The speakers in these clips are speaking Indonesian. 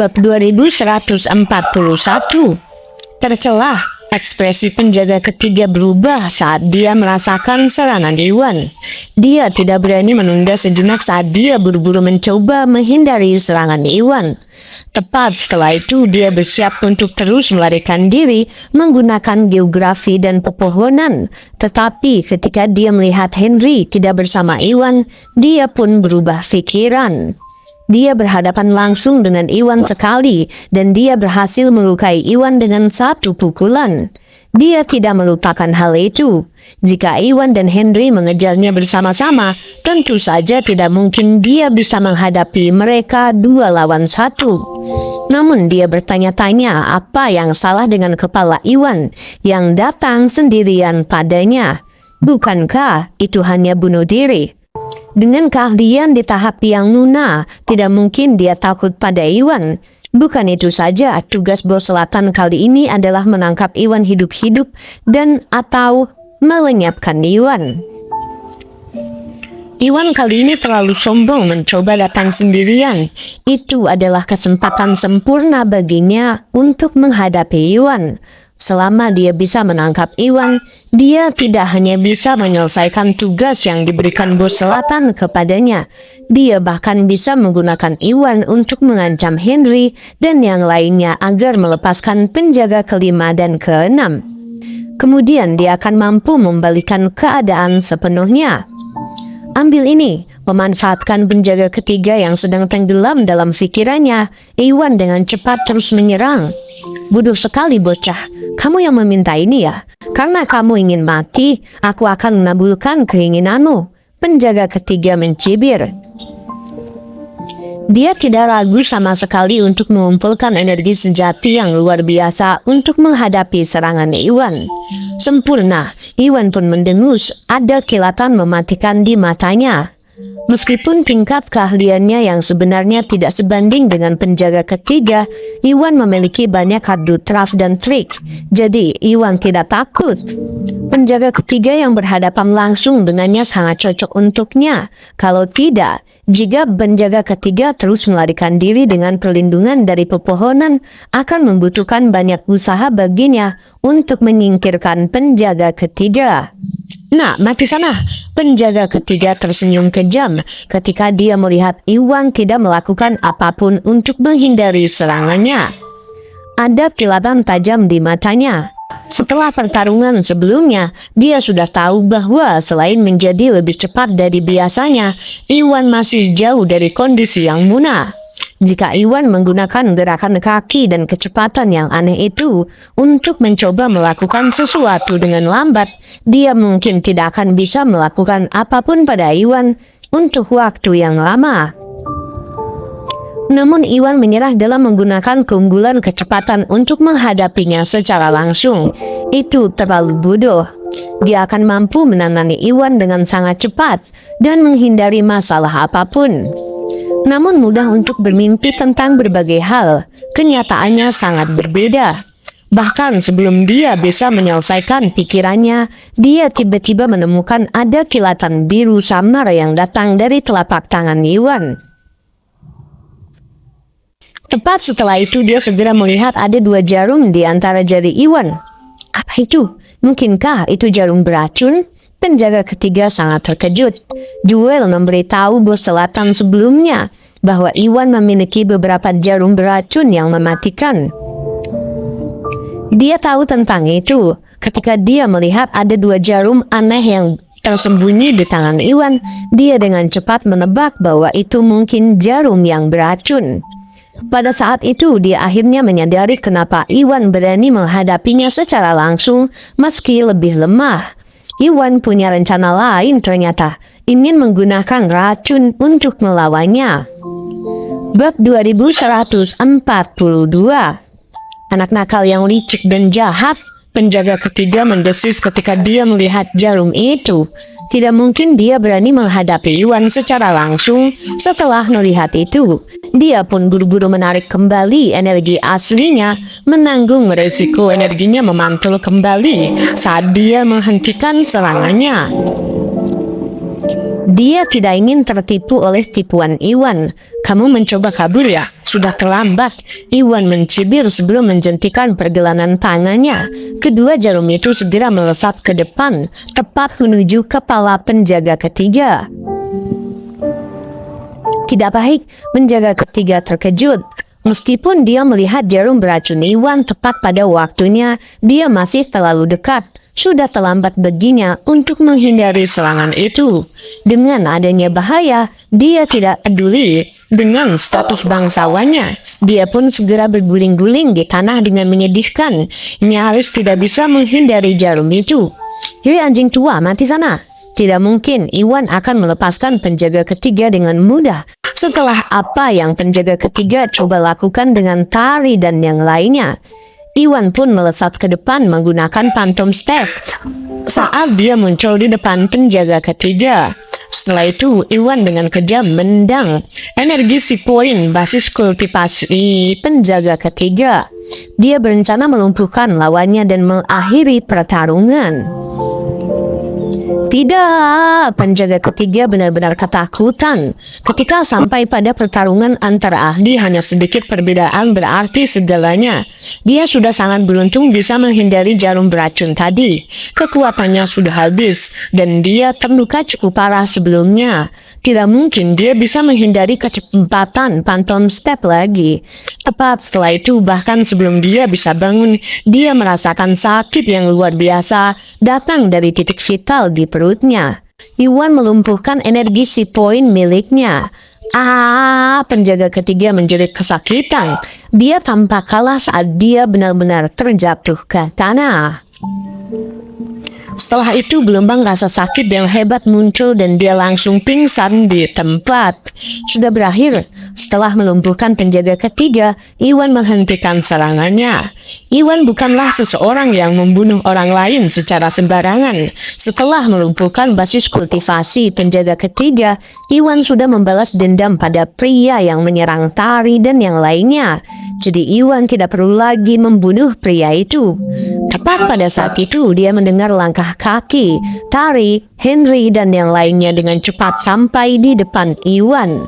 Bab 2141. Tercelah, ekspresi penjaga ketiga berubah saat dia merasakan serangan Iwan. Dia tidak berani menunda sejenak saat dia buru-buru mencoba menghindari serangan Iwan. Tepat setelah itu dia bersiap untuk terus melarikan diri menggunakan geografi dan pepohonan. Tetapi ketika dia melihat Henry tidak bersama Iwan, dia pun berubah pikiran. Dia berhadapan langsung dengan Iwan sekali dan dia berhasil melukai Iwan dengan satu pukulan. Dia tidak melupakan hal itu. Jika Iwan dan Henry mengejarnya bersama-sama, tentu saja tidak mungkin dia bisa menghadapi mereka 2 lawan 1. Namun dia bertanya-tanya apa yang salah dengan kepala Iwan yang datang sendirian padanya. Bukankah itu hanya bunuh diri? Dengan keahlian di tahap yang lunak, tidak mungkin dia takut pada Iwan. Bukan itu saja, tugas bos selatan kali ini adalah menangkap Iwan hidup-hidup dan atau melenyapkan Iwan. Iwan kali ini terlalu sombong mencoba datang sendirian. Itu adalah kesempatan sempurna baginya untuk menghadapi Iwan. Selama dia bisa menangkap Iwan, dia tidak hanya bisa menyelesaikan tugas yang diberikan bos selatan kepadanya. Dia bahkan bisa menggunakan Iwan untuk mengancam Henry dan yang lainnya agar melepaskan penjaga kelima dan keenam. Kemudian dia akan mampu membalikan keadaan sepenuhnya. Ambil ini, memanfaatkan penjaga ketiga yang sedang tenggelam dalam pikirannya. Iwan dengan cepat terus menyerang. Bodoh sekali bocah, kamu yang meminta ini ya? Karena kamu ingin mati, aku akan mengabulkan keinginanmu. Penjaga ketiga mencibir. Dia tidak ragu sama sekali untuk mengumpulkan energi sejati yang luar biasa untuk menghadapi serangan Iwan. Sempurna, Iwan pun mendengus, ada kilatan mematikan di matanya. Meskipun tingkat keahliannya yang sebenarnya tidak sebanding dengan penjaga ketiga, Iwan memiliki banyak adu traf dan trik. Jadi, Iwan tidak takut. Penjaga ketiga yang berhadapan langsung dengannya sangat cocok untuknya. Kalau tidak, jika penjaga ketiga terus melarikan diri dengan perlindungan dari pepohonan, akan membutuhkan banyak usaha baginya untuk menyingkirkan penjaga ketiga. Nah, mati sana. Penjaga ketiga tersenyum kejam ketika dia melihat Iwan tidak melakukan apapun untuk menghindari serangannya. Ada kilatan tajam di matanya. Setelah pertarungan sebelumnya, dia sudah tahu bahwa selain menjadi lebih cepat dari biasanya, Iwan masih jauh dari kondisi yang punah. Jika Iwan menggunakan gerakan kaki dan kecepatan yang aneh itu untuk mencoba melakukan sesuatu dengan lambat, dia mungkin tidak akan bisa melakukan apapun pada Iwan untuk waktu yang lama. Namun Iwan menyerah dalam menggunakan keunggulan kecepatan untuk menghadapinya secara langsung. Itu terlalu bodoh. Dia akan mampu menangani Iwan dengan sangat cepat dan menghindari masalah apapun. Namun mudah untuk bermimpi tentang berbagai hal, kenyataannya sangat berbeda. Bahkan sebelum dia bisa menyelesaikan pikirannya, dia tiba-tiba menemukan ada kilatan biru samar yang datang dari telapak tangan Iwan. Tepat setelah itu dia segera melihat ada 2 jarum di antara jari Iwan. Apa itu? Mungkinkah itu jarum beracun? Penjaga ketiga sangat terkejut. Joel memberitahu bos selatan sebelumnya bahwa Iwan memiliki beberapa jarum beracun yang mematikan. Dia tahu tentang itu ketika dia melihat ada 2 jarum aneh yang tersembunyi di tangan Iwan. Dia dengan cepat menebak bahwa itu mungkin jarum yang beracun. Pada saat itu dia akhirnya menyadari kenapa Iwan berani menghadapinya secara langsung meski lebih lemah. Iwan punya rencana lain ternyata, ingin menggunakan racun untuk melawannya. Bab 2142. Anak nakal yang licik dan jahat, penjaga ketiga mendesis ketika dia melihat jarum itu. Tidak mungkin dia berani menghadapi Iwan secara langsung. Setelah melihat itu, dia pun buru-buru menarik kembali energi aslinya, menanggung resiko energinya memantul kembali saat dia menghentikan serangannya. Dia tidak ingin tertipu oleh tipuan Iwan. Kamu mencoba kabur ya? Sudah terlambat. Iwan mencibir sebelum menjentikan pergelangan tangannya. Kedua jarum itu segera melesat ke depan, tepat menuju kepala penjaga ketiga. Tidak baik, penjaga ketiga terkejut. Meskipun dia melihat jarum beracun Iwan tepat pada waktunya, dia masih terlalu dekat. Sudah terlambat baginya untuk menghindari serangan itu. Dengan adanya bahaya, dia tidak peduli dengan status bangsawannya. Dia pun segera berguling-guling di tanah dengan menyedihkan. Nyaris tidak bisa menghindari jarum itu. "Hei anjing tua, mati sana!" Tidak mungkin Iwan akan melepaskan penjaga ketiga dengan mudah. Setelah apa yang penjaga ketiga coba lakukan dengan Tari dan yang lainnya, Iwan pun melesat ke depan menggunakan Phantom Step saat dia muncul di depan penjaga ketiga. Setelah itu, Iwan dengan kejam mendang energi si poin basis kultivasi penjaga ketiga. Dia berencana melumpuhkan lawannya dan mengakhiri pertarungan. Tidak, penjaga ketiga benar-benar ketakutan. Ketika sampai pada pertarungan antara ahli, hanya sedikit perbedaan berarti segalanya. Dia sudah sangat beruntung bisa menghindari jarum beracun tadi. Kekuatannya sudah habis, dan dia terluka cukup parah sebelumnya. Tidak mungkin dia bisa menghindari kecepatan Phantom Step lagi. Tepat setelah itu, bahkan sebelum dia bisa bangun, dia merasakan sakit yang luar biasa datang dari titik vital di perutnya. Iwan melumpuhkan energi si poin miliknya. Penjaga ketiga menjerit kesakitan. Dia tampak kalah saat dia benar-benar terjatuh ke tanah. Setelah itu gelombang rasa sakit yang hebat muncul dan dia langsung pingsan di tempat. Sudah berakhir. Setelah melumpuhkan penjaga ketiga, Iwan menghentikan serangannya. Iwan bukanlah seseorang yang membunuh orang lain secara sembarangan. Setelah melumpuhkan basis kultivasi penjaga ketiga, Iwan sudah membalas dendam pada pria yang menyerang Tari dan yang lainnya. Jadi Iwan tidak perlu lagi membunuh pria itu. Tepat pada saat itu, dia mendengar langkah kaki Tari, Henry, dan yang lainnya dengan cepat sampai di depan Iwan.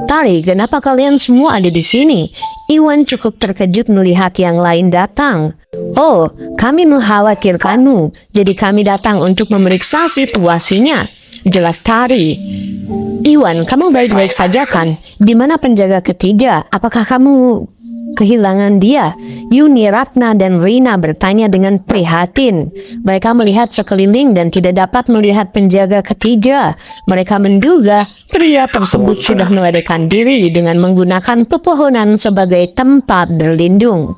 "Tari, kenapa kalian semua ada di sini?" Iwan cukup terkejut melihat yang lain datang. "Oh, kami mengkhawatirkanmu, jadi kami datang untuk memeriksa situasinya," jelas Tari. "Iwan, kamu baik-baik saja kan? Di mana penjaga ketiga? Apakah kamu kehilangan dia?" Yuni, Ratna, dan Rina bertanya dengan prihatin. Mereka melihat sekeliling dan tidak dapat melihat penjaga ketiga. Mereka menduga pria tersebut sudah melarikan diri dengan menggunakan pepohonan sebagai tempat berlindung.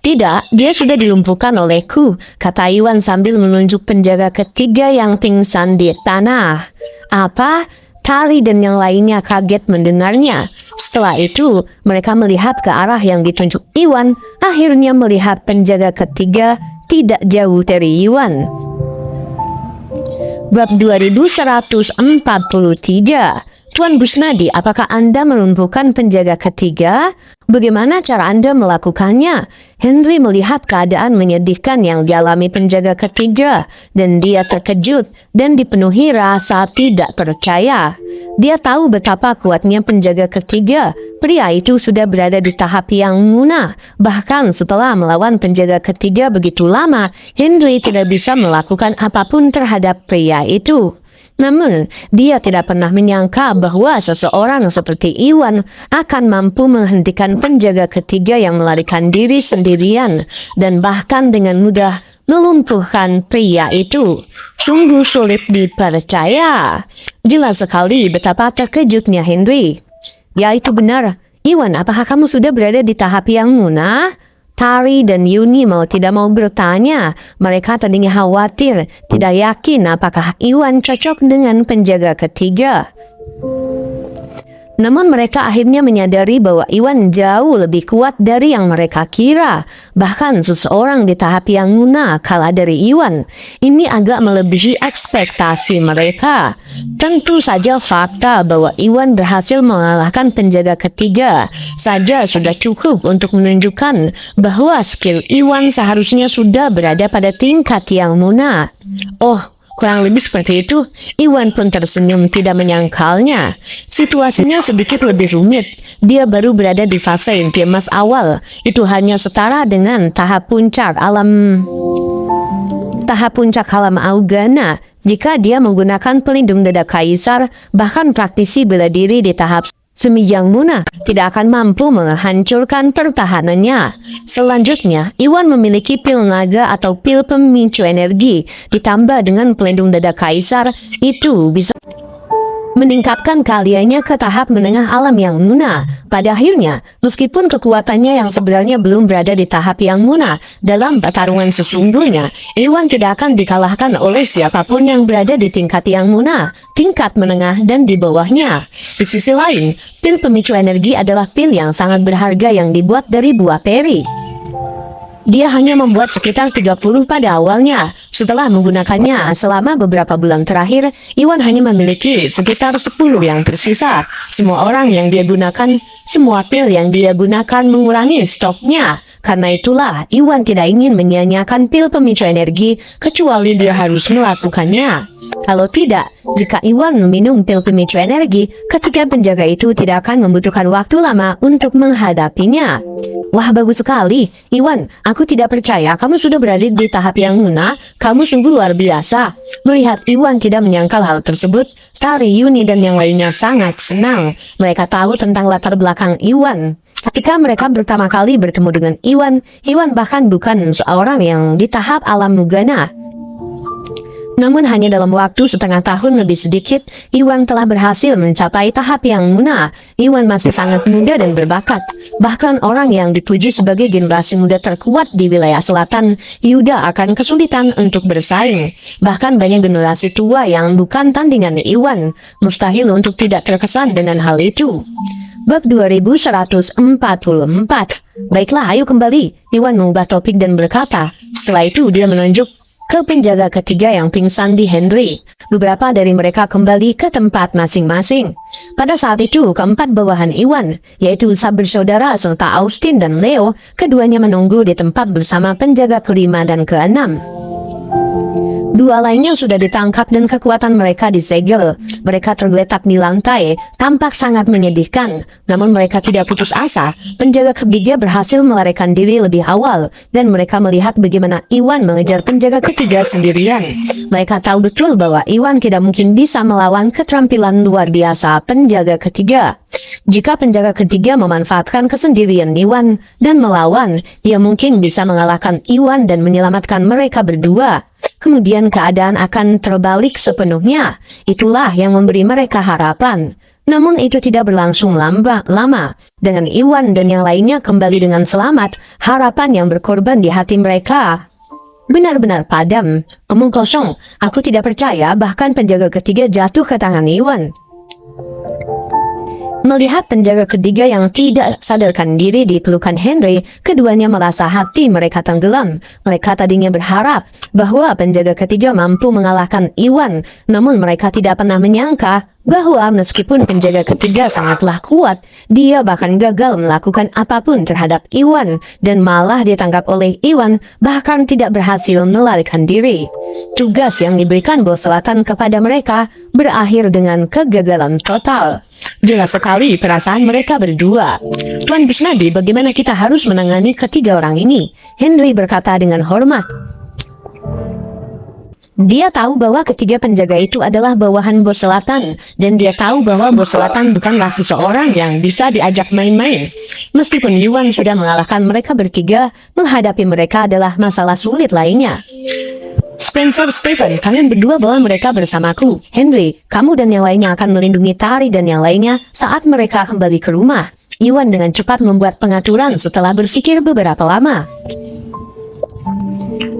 "Tidak, dia sudah dilumpuhkan olehku," kata Iwan sambil menunjuk penjaga ketiga yang pingsan di tanah. "Apa?" Tari dan yang lainnya kaget mendengarnya. Setelah itu, mereka melihat ke arah yang ditunjuk Iwan, akhirnya melihat penjaga ketiga tidak jauh dari Iwan. Bab 2143. Tuan Busnadi, apakah Anda melumpuhkan penjaga ketiga? Bagaimana cara Anda melakukannya? Henry melihat keadaan menyedihkan yang dialami penjaga ketiga, dan dia terkejut dan dipenuhi rasa tidak percaya. Dia tahu betapa kuatnya penjaga ketiga. Pria itu sudah berada di tahap yang munah. Bahkan setelah melawan penjaga ketiga begitu lama, Henry tidak bisa melakukan apapun terhadap pria itu. Namun, dia tidak pernah menyangka bahwa seseorang seperti Iwan akan mampu menghentikan penjaga ketiga yang melarikan diri sendirian dan bahkan dengan mudah melumpuhkan pria itu. Sungguh sulit dipercaya. Jelas sekali betapa terkejutnya Henry. "Ya, itu benar. Iwan, apakah kamu sudah berada di tahap yang munah?" Tari dan Yuni mau tidak mau bertanya. Mereka tadinya khawatir, tidak yakin apakah Iwan cocok dengan penjaga ketiga. Namun mereka akhirnya menyadari bahwa Iwan jauh lebih kuat dari yang mereka kira. Bahkan seseorang di tahap yang munah kalah dari Iwan. Ini agak melebihi ekspektasi mereka. Tentu saja fakta bahwa Iwan berhasil mengalahkan penjaga ketiga saja sudah cukup untuk menunjukkan bahwa skill Iwan seharusnya sudah berada pada tingkat yang munah. Oh, Kurang lebih seperti itu. Iwan pun tersenyum tidak menyangkalnya. Situasinya sedikit lebih rumit. Dia baru berada di fase inti emas awal. Itu hanya setara dengan tahap puncak alam Augana. Jika dia menggunakan pelindung dada kaisar, bahkan praktisi bela diri di tahap Semijang Muna tidak akan mampu menghancurkan pertahanannya. Selanjutnya, Iwan memiliki pil naga atau pil pemicu energi. Ditambah dengan pelindung dada kaisar, itu bisa meningkatkan kaliannya ke tahap menengah alam yang Muna. Pada akhirnya, meskipun kekuatannya yang sebenarnya belum berada di tahap yang Muna, dalam pertarungan sesungguhnya, Iwan tidak akan dikalahkan oleh siapapun yang berada di tingkat yang Muna, tingkat menengah dan di bawahnya. Di sisi lain, pil pemicu energi adalah pil yang sangat berharga yang dibuat dari buah peri. Dia hanya membuat sekitar 30 pada awalnya. Setelah menggunakannya selama beberapa bulan terakhir, Iwan hanya memiliki sekitar 10 yang tersisa. Semua pil yang dia gunakan mengurangi stoknya. Karena itulah, Iwan tidak ingin menyia-nyiakan pil pemicu energi, kecuali dia harus melakukannya. Kalau tidak, jika Iwan meminum pil pemicu energi, ketiga penjaga itu tidak akan membutuhkan waktu lama untuk menghadapinya. Wah, bagus sekali. Iwan, aku tidak percaya kamu sudah berada di tahap yang Muna. Kamu sungguh luar biasa. Melihat Iwan tidak menyangkal hal tersebut, Tari, Yuni, dan yang lainnya sangat senang. Mereka tahu tentang latar belakang Iwan. Ketika mereka pertama kali bertemu dengan Iwan bahkan bukan seorang yang di tahap alam Mugana. Namun hanya dalam waktu setengah tahun lebih sedikit, Iwan telah berhasil mencapai tahap yang Muna. Iwan masih sangat muda dan berbakat. Bahkan orang yang dipuji sebagai generasi muda terkuat di wilayah selatan, Yuda akan kesulitan untuk bersaing. Bahkan banyak generasi tua yang bukan tandingan Iwan. Mustahil untuk tidak terkesan dengan hal itu. Bab 2144. Baiklah, ayo kembali. Iwan mengubah topik dan berkata. Setelah itu dia menunjuk ke penjaga ketiga yang pingsan di Henry. Beberapa dari mereka kembali ke tempat masing-masing. Pada saat itu, keempat bawahan Iwan, yaitu bersaudara serta Austin dan Leo, keduanya menunggu di tempat bersama penjaga kelima dan keenam. Dua lainnya sudah ditangkap dan kekuatan mereka disegel. Mereka tergeletak di lantai, tampak sangat menyedihkan. Namun mereka tidak putus asa. Penjaga ketiga berhasil melarikan diri lebih awal, dan mereka melihat bagaimana Iwan mengejar penjaga ketiga sendirian. Mereka tahu betul bahwa Iwan tidak mungkin bisa melawan keterampilan luar biasa penjaga ketiga. Jika penjaga ketiga memanfaatkan kesendirian Iwan dan melawan, dia mungkin bisa mengalahkan Iwan dan menyelamatkan mereka berdua. Kemudian keadaan akan terbalik sepenuhnya. Itulah yang memberi mereka harapan. Namun itu tidak berlangsung lama. Dengan Iwan dan yang lainnya kembali dengan selamat, harapan yang berkorban di hati mereka benar-benar padam. Omong kosong, aku tidak percaya bahkan penjaga ketiga jatuh ke tangan Iwan. Melihat penjaga ketiga yang tidak sadarkan diri di pelukan Henry, keduanya merasa hati mereka tenggelam. Mereka tadinya berharap bahwa penjaga ketiga mampu mengalahkan Iwan, namun mereka tidak pernah menyangka bahwa meskipun penjaga ketiga sangatlah kuat, dia bahkan gagal melakukan apapun terhadap Iwan, dan malah ditangkap oleh Iwan, bahkan tidak berhasil melarikan diri. Tugas yang diberikan Bos Selatan kepada mereka berakhir dengan kegagalan total. Jelas sekali perasaan mereka berdua. Tuan Busnadi, bagaimana kita harus menangani ketiga orang ini? Henry berkata dengan hormat. Dia tahu bahwa ketiga penjaga itu adalah bawahan Bos Selatan, dan dia tahu bahwa Bos Selatan bukanlah seseorang yang bisa diajak main-main. Meskipun Yuan sudah mengalahkan mereka bertiga, menghadapi mereka adalah masalah sulit lainnya. Spencer, Stephen, kalian berdua bawa mereka bersamaku. Henry, kamu dan yang lainnya akan melindungi Tari dan yang lainnya saat mereka kembali ke rumah. Yuan dengan cepat membuat pengaturan setelah berpikir beberapa lama.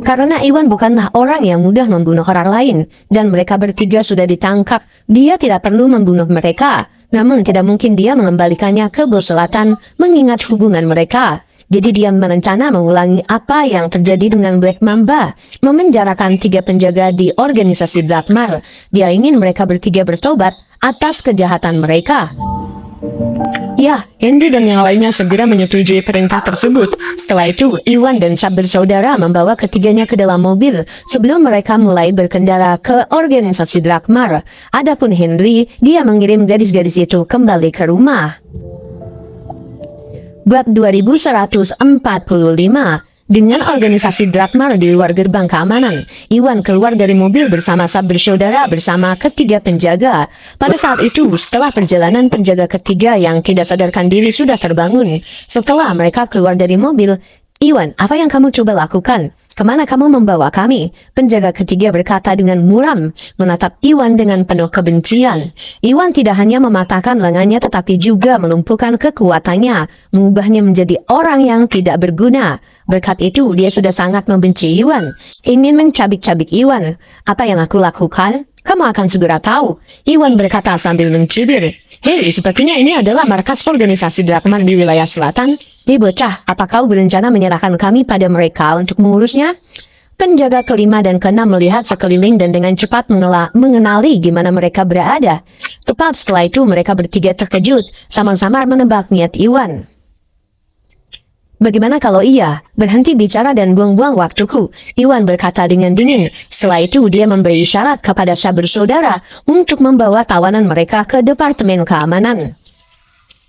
Karena Iwan bukanlah orang yang mudah membunuh orang lain, dan mereka bertiga sudah ditangkap, dia tidak perlu membunuh mereka. Namun tidak mungkin dia mengembalikannya ke Bos Selatan, mengingat hubungan mereka. Jadi dia berencana mengulangi apa yang terjadi dengan Black Mamba, memenjarakan 3 penjaga di organisasi Blackmar. Dia ingin mereka bertiga bertobat atas kejahatan mereka. Ya, Henry dan yang lainnya segera menyetujui perintah tersebut. Setelah itu, Iwan dan Chap bersaudara membawa ketiganya ke dalam mobil sebelum mereka mulai berkendara ke organisasi Drakmar. Adapun Henry, dia mengirim gadis-gadis itu kembali ke rumah. Bab 2145. Dengan organisasi Drakmar di luar gerbang keamanan, Iwan keluar dari mobil bersama Chap bersaudara bersama ketiga penjaga. Pada saat itu, setelah perjalanan, penjaga ketiga yang tidak sadarkan diri sudah terbangun. Setelah mereka keluar dari mobil, Iwan, apa yang kamu coba lakukan? Kemana kamu membawa kami? Penjaga ketiga berkata dengan muram, menatap Iwan dengan penuh kebencian. Iwan tidak hanya mematahkan lengannya tetapi juga melumpuhkan kekuatannya, mengubahnya menjadi orang yang tidak berguna. Berkat itu, dia sudah sangat membenci Iwan, ingin mencabik-cabik Iwan. Apa yang aku lakukan? Kamu akan segera tahu, Iwan berkata sambil mencibir. Hei, sepertinya ini adalah markas organisasi Drakmar di wilayah selatan. Hei bocah, apa kau berencana menyerahkan kami pada mereka untuk mengurusnya? Penjaga kelima dan keenam melihat sekeliling dan dengan cepat mengenali di mana mereka berada. Tepat setelah itu mereka bertiga terkejut, samar-samar menebak niat Iwan. Bagaimana kalau ia berhenti bicara dan buang-buang waktuku? Iwan berkata dengan dingin. Setelah itu dia memberi isyarat kepada Chap bersaudara untuk membawa tawanan mereka ke Departemen Keamanan.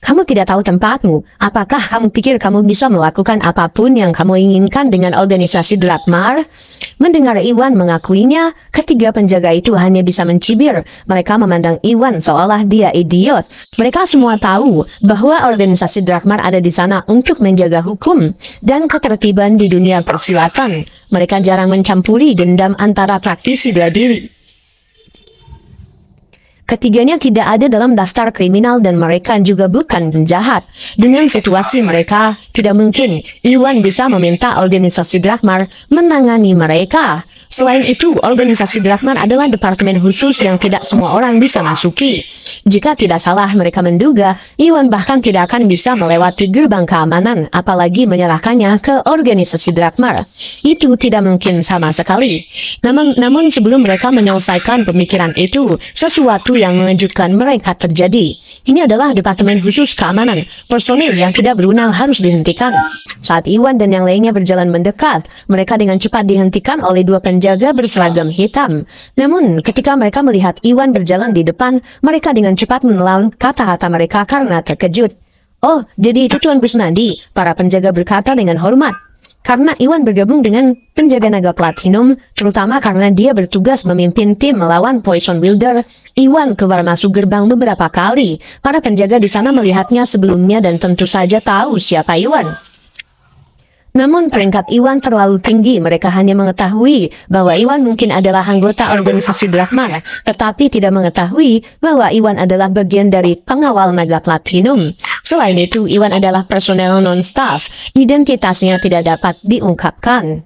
Kamu tidak tahu tempatmu. Apakah kamu pikir kamu bisa melakukan apapun yang kamu inginkan dengan organisasi Drakmar? Mendengar Iwan mengakuinya, ketiga penjaga itu hanya bisa mencibir. Mereka memandang Iwan seolah dia idiot. Mereka semua tahu bahwa organisasi Drakmar ada di sana untuk menjaga hukum dan ketertiban di dunia persilatan. Mereka jarang mencampuri dendam antara praktisi bela diri. Ketiganya tidak ada dalam daftar kriminal dan mereka juga bukan penjahat. Dengan situasi mereka, tidak mungkin Iwan bisa meminta organisasi Drakmar menangani mereka. Selain itu, organisasi Drakmar adalah departemen khusus yang tidak semua orang bisa masuki. Jika tidak salah mereka menduga, Iwan bahkan tidak akan bisa melewati gerbang keamanan, apalagi menyerahkannya ke organisasi Drakmar. Itu tidak mungkin sama sekali. Namun sebelum mereka menyelesaikan pemikiran itu, sesuatu yang mengejutkan mereka terjadi. Ini adalah departemen khusus keamanan. Personil yang tidak berwenang harus dihentikan. Saat Iwan dan yang lainnya berjalan mendekat, mereka dengan cepat dihentikan oleh dua penjaga berseragam hitam. Namun, ketika mereka melihat Iwan berjalan di depan, mereka dengan cepat menelan kata-kata mereka karena terkejut. Oh, jadi itu Tuan Kusnadi, para penjaga berkata dengan hormat. Karena Iwan bergabung dengan penjaga naga platinum, terutama karena dia bertugas memimpin tim melawan Poison Wilder, Iwan keluar masuk gerbang beberapa kali. Para penjaga di sana melihatnya sebelumnya dan tentu saja tahu siapa Iwan. Namun peringkat Iwan terlalu tinggi, mereka hanya mengetahui bahwa Iwan mungkin adalah anggota organisasi Drakmar, tetapi tidak mengetahui bahwa Iwan adalah bagian dari pengawal naga platinum. Selain itu, Iwan adalah personel non-staff, identitasnya tidak dapat diungkapkan.